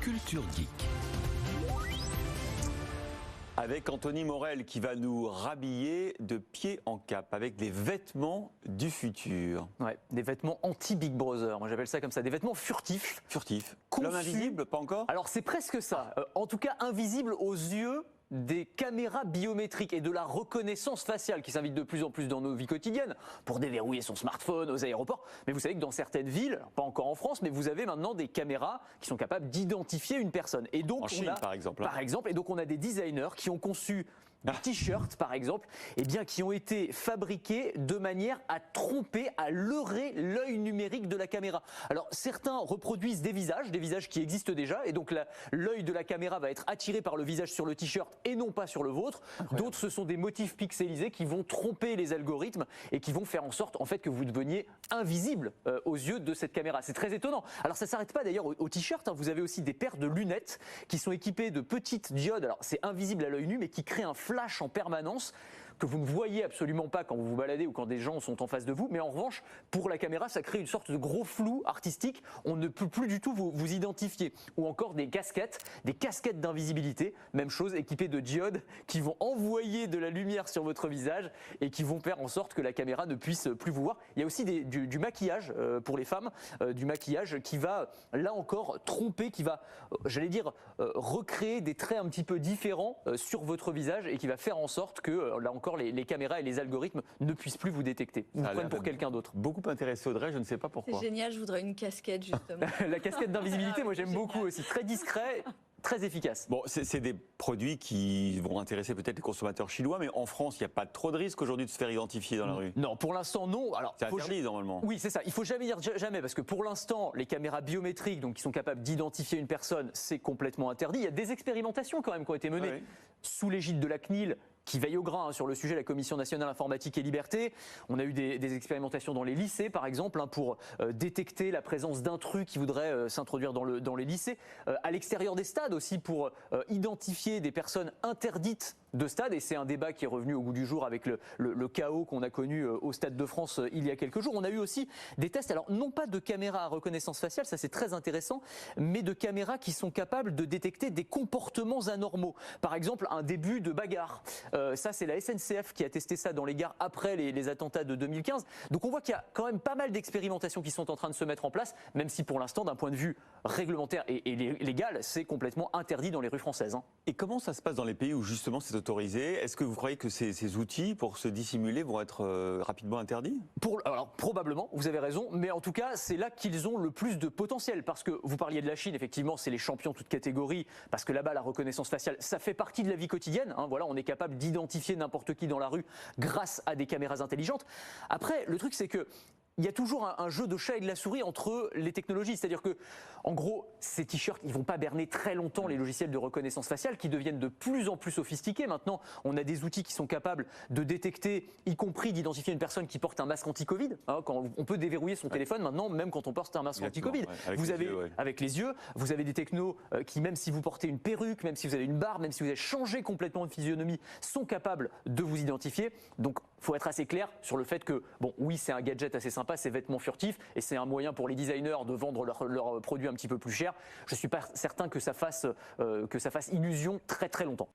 Culture Geek. Avec Anthony Morel qui va nous rhabiller de pied en cap avec des vêtements du futur. Ouais, des vêtements anti-Big Brother, moi j'appelle ça comme ça, des vêtements furtifs. Furtifs. Conçus- L'homme invisible, pas encore? Alors c'est presque ça, en tout cas invisible aux yeux des caméras biométriques et de la reconnaissance faciale qui s'invite de plus en plus dans nos vies quotidiennes pour déverrouiller son smartphone aux aéroports. Mais vous savez que dans certaines villes, pas encore en France, mais vous avez maintenant des caméras qui sont capables d'identifier une personne. Et donc En Chine, par exemple. Par exemple, et donc on a des designers qui ont conçu des t-shirts, par exemple, eh bien, qui ont été fabriqués de manière à tromper, à leurrer l'œil numérique de la caméra. Alors, certains reproduisent des visages qui existent déjà, et donc l'œil de la caméra va être attiré par le visage sur le t-shirt et non pas sur le vôtre. D'autres, ce sont des motifs pixelisés qui vont tromper les algorithmes et qui vont faire en sorte, en fait, que vous deveniez invisible aux yeux de cette caméra. C'est très étonnant. Alors, ça s'arrête pas d'ailleurs au t-shirt, hein. Vous avez aussi des paires de lunettes qui sont équipées de petites diodes. Alors, c'est invisible à l'œil nu, mais qui créent un flash en permanence que vous ne voyez absolument pas quand vous vous baladez ou quand des gens sont en face de vous, mais en revanche, pour la caméra, ça crée une sorte de gros flou artistique, on ne peut plus du tout vous identifier. Ou encore des casquettes d'invisibilité, même chose, équipées de diodes qui vont envoyer de la lumière sur votre visage et qui vont faire en sorte que la caméra ne puisse plus vous voir. Il y a aussi du maquillage pour les femmes, du maquillage qui va, là encore, tromper, qui va, j'allais dire, recréer des traits un petit peu différents sur votre visage et qui va faire en sorte que, là encore, les caméras et les algorithmes ne puissent plus vous détecter. Vous prennent pour quelqu'un d'autre. Beaucoup intéressé Audrey, je ne sais pas pourquoi. C'est génial, je voudrais une casquette justement. La casquette d'invisibilité, moi j'aime beaucoup aussi. Très discret, très efficace. Bon, c'est des produits qui vont intéresser peut-être les consommateurs chinois, mais en France, il n'y a pas trop de risque aujourd'hui de se faire identifier dans la rue. Non, pour l'instant non. Alors, C'est interdit normalement. Oui, c'est ça. Il faut jamais dire jamais parce que pour l'instant, les caméras biométriques, donc qui sont capables d'identifier une personne, c'est complètement interdit. Il y a des expérimentations quand même qui ont été menées sous l'égide de la CNIL, qui veille au grain sur le sujet, la Commission nationale informatique et liberté. On a eu des expérimentations dans les lycées, par exemple, pour détecter la présence d'intrus qui voudraient s'introduire dans les lycées. À l'extérieur des stades aussi, pour identifier des personnes interdites de stade, et c'est un débat qui est revenu au goût du jour avec le chaos qu'on a connu au Stade de France il y a quelques jours. On a eu aussi des tests, alors non pas de caméras à reconnaissance faciale, ça c'est très intéressant, mais de caméras qui sont capables de détecter des comportements anormaux. Par exemple, un début de bagarre. Ça c'est la SNCF qui a testé ça dans les gares après les attentats de 2015. Donc on voit qu'il y a quand même pas mal d'expérimentations qui sont en train de se mettre en place, même si pour l'instant, d'un point de vue réglementaire et légal, c'est complètement interdit dans les rues françaises. Et comment ça se passe dans les pays où justement c'est autorisé? Est-ce que vous croyez que ces outils pour se dissimuler vont être rapidement interdits? Alors probablement, vous avez raison, mais en tout cas c'est là qu'ils ont le plus de potentiel, parce que vous parliez de la Chine, effectivement c'est les champions toutes catégories, parce que là-bas la reconnaissance faciale ça fait partie de la vie quotidienne, voilà, on est capable d'identifier n'importe qui dans la rue grâce à des caméras intelligentes. Après le truc c'est que il y a toujours un jeu de chat et de la souris entre les technologies. C'est-à-dire que, en gros, ces t-shirts, ils vont pas berner très longtemps les logiciels de reconnaissance faciale qui deviennent de plus en plus sophistiqués. Maintenant, on a des outils qui sont capables de détecter, y compris d'identifier une personne qui porte un masque anti-Covid. Quand on peut déverrouiller son téléphone maintenant, même quand on porte un masque anti-Covid. Avec les yeux, vous avez des technos qui, même si vous portez une perruque, même si vous avez une barbe, même si vous avez changé complètement de physionomie, sont capables de vous identifier. Donc, faut être assez clair sur le fait que, bon, oui, c'est un gadget assez sympa, ces vêtements furtifs, et c'est un moyen pour les designers de vendre leurs produits un petit peu plus cher. Je ne suis pas certain que ça fasse illusion très très longtemps.